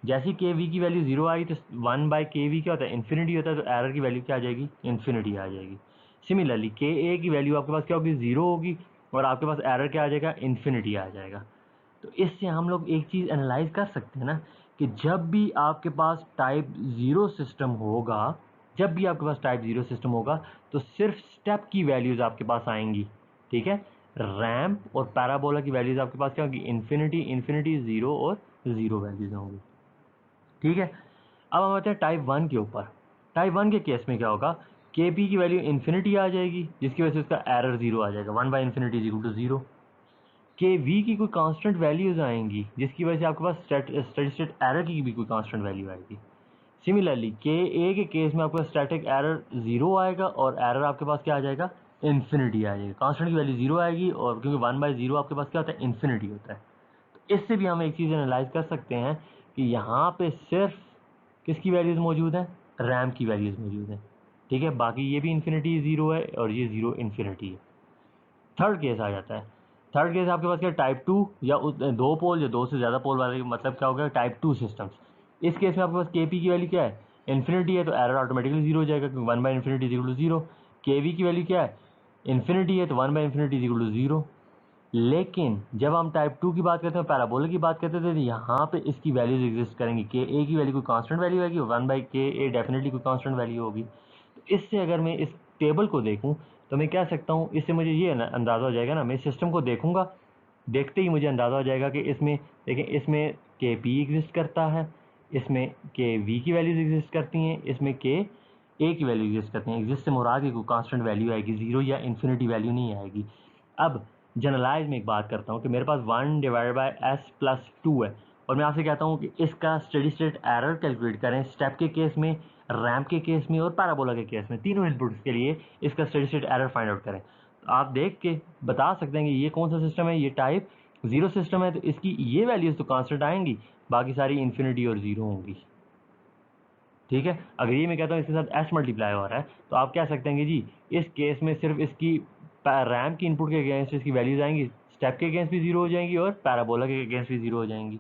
जैसे के वी की वैल्यू 0 आई तो 1 बाई के वी क्या होता है, इन्फिनिटी होता है, तो एरर की वैल्यू क्या आ जाएगी, इन्फिनिटी आ जाएगी। सिमिलरली के ए की वैल्यू आपके पास क्या होगी, 0 होगी और आपके पास एरर क्या आ जाएगा, इन्फिनिटी आ जाएगा। तो इससे हम लोग एक चीज़ एनालाइज कर सकते हैं ना कि जब भी आपके पास टाइप 0 सिस्टम होगा, जब भी आपके पास टाइप 0 सिस्टम होगा तो सिर्फ स्टेप की वैल्यूज़ आपके पास आएंगी, ठीक है। रैम्प और पैराबोला की वैल्यूज़ आपके पास क्या होगी, इन्फिनिटी, इन्फिनिटी, 0 और 0 वैल्यूज़ होंगी, ठीक है। अब हम आते हैं टाइप 1 के ऊपर। टाइप 1 के केस में क्या होगा, के पी की वैल्यू इन्फिनिटी आ जाएगी जिसकी वजह से उसका एरर 0 आ जाएगा, 1 by infinity is equal to 0। K we की कोई कांस्टेंट वैल्यूज आएंगी जिसकी वजह से आपके पास स्टेडी स्टेट एरर की भी कोई कांस्टेंट वैल्यू आएगी। सिमिलरली के ए के केस में आपका स्टैटिक एरर 0 आएगा और एरर आपके पास क्या आ जाएगा, इन्फिनिटी आ जाएगी। कांस्टेंट की वैल्यू 0 आएगी और क्योंकि 1 बाई 0 आपके पास क्या होता है, इन्फिनिटी होता है। तो इससे भी हम एक चीज़ एनालाइज कर सकते हैं कि यहाँ पे सिर्फ किसकी वैल्यूज़ मौजूद हैं, रैम की वैल्यूज़ मौजूद हैं, ठीक है। बाकी ये भी इन्फिनिटी 0 है और ये 0 इन्फिनिटी है। थर्ड केस आ जाता है। थर्ड केस आपके पास क्या, टाइप 2 या दो पोल या दो से ज़्यादा पोल वाले, मतलब क्या होगा, टाइप 2 सिस्टम्स। इस केस में आपके पास के पी की वैल्यू क्या है, इन्फिनिटी है, तो एरर ऑटोमेटिकली 0 हो जाएगा क्योंकि 1 by infinity is equal to 0। K we की वैल्यू क्या है, इन्फिनिटी है, तो 1 by infinity is equal to 0। लेकिन जब हम टाइप 2 की बात करते हैं, पैराबोला की बात करते थे, तो यहाँ पे इसकी वैल्यूज एग्जिस्ट करेंगी। के ए की वैल्यू कोई कांस्टेंट वैल्यू आएगी, 1 बाई के ए डेफिनेटली कोई कांस्टेंट वैल्यू होगी। तो इससे अगर मैं इस टेबल को देखूँ तो मैं कह सकता हूँ, इससे मुझे ये अंदाज़ा हो जाएगा ना, मैं सिस्टम को देखूँगा, देखते ही मुझे अंदाज़ा हो जाएगा कि इसमें देखें, इसमें के पी एग्जिस्ट करता है, इसमें के वी की वैल्यूज एग्जिस्ट करती हैं, इसमें के ए की वैल्यू एग्जिस्ट करती हैं। एग्जिस्ट से मुराद की कोई कांस्टेंट वैल्यू आएगी, 0 या इन्फिनिटी वैल्यू नहीं आएगी। अब जनरलाइज में एक बात करता हूँ कि मेरे पास 1 डिवाइड बाई एस प्लस 2 है और मैं आपसे कहता हूँ कि इसका स्टेडी स्टेट एरर कैलकुलेट करें, स्टेप के केस में, रैम्प के केस में और पैराबोला के केस में, तीनों इनपुट्स के लिए इसका steady state error find out करें। तो आप देख के बता सकते हैं कि ये कौन सा सिस्टम है, ये टाइप 0 सिस्टम है, तो इसकी ये वैल्यूज़ तो कांस्टेंट आएंगी, बाकी सारी इन्फिनिटी और 0 होंगी, ठीक है। अगर ये मैं कहता हूँ इसके साथ एस मल्टीप्लाई हो रहा है तो आप कह सकते हैं कि जी इस केस में सिर्फ इसकी रैम की इनपुट के अगेंस्ट इसकी वैल्यूज आएंगी, स्टेप के अगेंस्ट भी 0 हो जाएंगी और पैराबोला के अगेंस्ट भी 0 हो जाएंगी।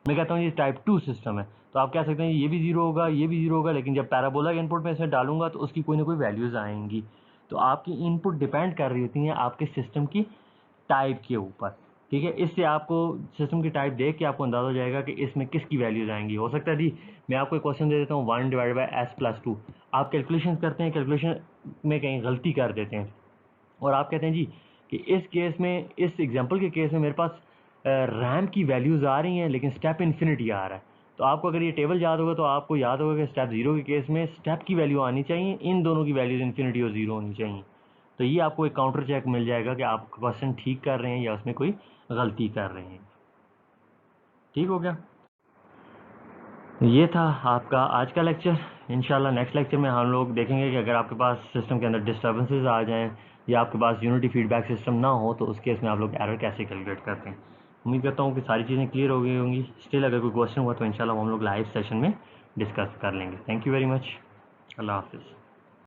मैं कहता हूँ ये टाइप 2 सिस्टम है, तो आप कह सकते हैं ये भी 0 होगा, ये भी 0 होगा, लेकिन जब पैराबोला के इनपुट में इसमें डालूंगा तो उसकी कोई ना कोई वैल्यूज़ आएंगी। तो आपकी इनपुट डिपेंड कर रही होती हैं आपके सिस्टम की टाइप के ऊपर, ठीक है। इससे आपको सिस्टम की टाइप देख के आपको अंदाज़ा हो जाएगा कि इसमें किसकी वैल्यूज आएंगी। हो सकता है जी मैं आपको एक क्वेश्चन दे देता हूँ 1 डिवाइड बाई एस प्लस 2, आप कैलकुलेशन करते हैं, कैलकुलेशन में कहीं गलती कर देते हैं और आप कहते हैं जी कि इस केस में, इस एग्जांपल के केस में मेरे पास रैम की वैल्यूज़ आ रही हैं लेकिन स्टेप इन्फिनिटी आ रहा है। तो आपको अगर ये टेबल याद होगा तो आपको याद होगा कि स्टेप 0 के केस में स्टेप की वैल्यू आनी चाहिए, इन दोनों की वैल्यूज़ इन्फिनिटी और 0 होनी चाहिए। तो ये आपको एक काउंटर चेक मिल जाएगा कि आप क्वेश्चन ठीक कर रहे हैं या उसमें कोई गलती कर रहे हैं। ठीक हो गया, ये था आपका आज का लेक्चर। इंशाल्लाह नेक्स्ट लेक्चर में हम लोग देखेंगे कि अगर आपके पास सिस्टम के अंदर डिस्टर्बेंसेस आ जाएं या आपके पास यूनिटी फीडबैक सिस्टम ना हो तो उस केस में आप लोग एरर कैसे कैलकुलेट करते हैं। उम्मीद करता हूँ कि सारी चीज़ें क्लियर हो गई होंगी। स्टिल अगर कोई क्वेश्चन हुआ तो इंशाल्लाह हम लोग लाइव सेशन में डिस्कस कर लेंगे। Thank you very much. अल्लाह हाफिज़।